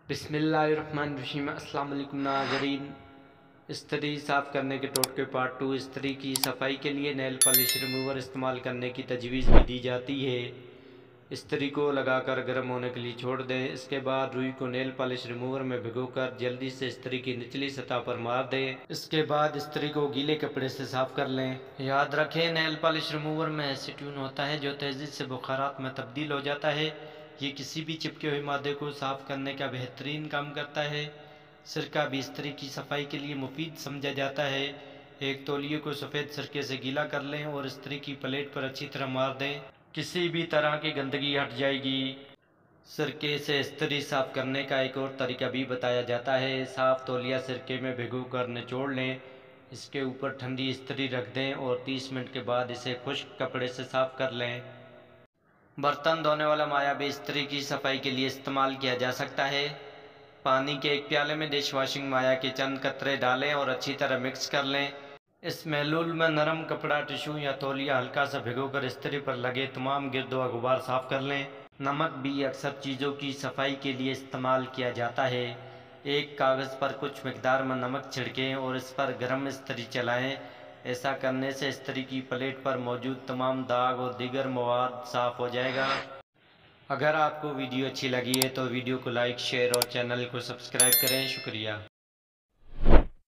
बिस्मिल्लाहिर्रहमानिर्रहीम। अस्सलाम वालेकुम नाज़रीन। इस्त्री साफ़ करने के टोटके पार्ट 2। इस्त्री की सफाई के लिए नेल पॉलिश रिमूवर इस्तेमाल करने की तजवीज़ भी दी जाती है। इस्त्री को लगाकर गर्म होने के लिए छोड़ दें। इसके बाद रुई को नेल पॉलिश रिमूवर में भिगोकर जल्दी से इस्त्री की निचली सतह पर मार दें। इसके बाद इस्त्री को गीले कपड़े से साफ़ कर लें। याद रखें, नेल पॉलिश रिमूवर में एसीटोन होता है जो तेज़ी से बुखारात में तब्दील हो जाता है। ये किसी भी चिपके हुए मादे को साफ़ करने का बेहतरीन काम करता है। सिरका भी इस्त्री की सफाई के लिए मुफीद समझा जाता है। एक तौलिए को सफ़ेद सिरके से गीला कर लें और इस्त्री की प्लेट पर अच्छी तरह मार दें। किसी भी तरह की गंदगी हट जाएगी। सिरके से इस्त्री साफ़ करने का एक और तरीका भी बताया जाता है। साफ़ तौलिया सिरके में भिगो कर निचोड़ लें। इसके ऊपर ठंडी इस्त्री रख दें और 30 मिनट के बाद इसे खुश्क कपड़े से साफ़ कर लें। बर्तन धोने वाला माया भी इस्त्री की सफाई के लिए इस्तेमाल किया जा सकता है। पानी के एक प्याले में डिश वॉशिंग माया के चंद कतरे डालें और अच्छी तरह मिक्स कर लें। इस महलूल में नरम कपड़ा, टिश्यू या तौलिया हल्का सा भिगोकर इस्त्री पर लगे तमाम गिर्द व गुबार साफ़ कर लें। नमक भी अक्सर चीज़ों की सफाई के लिए इस्तेमाल किया जाता है। एक कागज़ पर कुछ मिकदार में नमक छिड़कें और इस पर गर्म इस्त्री चलाएं। ऐसा करने से इस्त्री की प्लेट पर मौजूद तमाम दाग और दीगर मवाद साफ़ हो जाएगा। अगर आपको वीडियो अच्छी लगी है तो वीडियो को लाइक, शेयर और चैनल को सब्सक्राइब करें। शुक्रिया।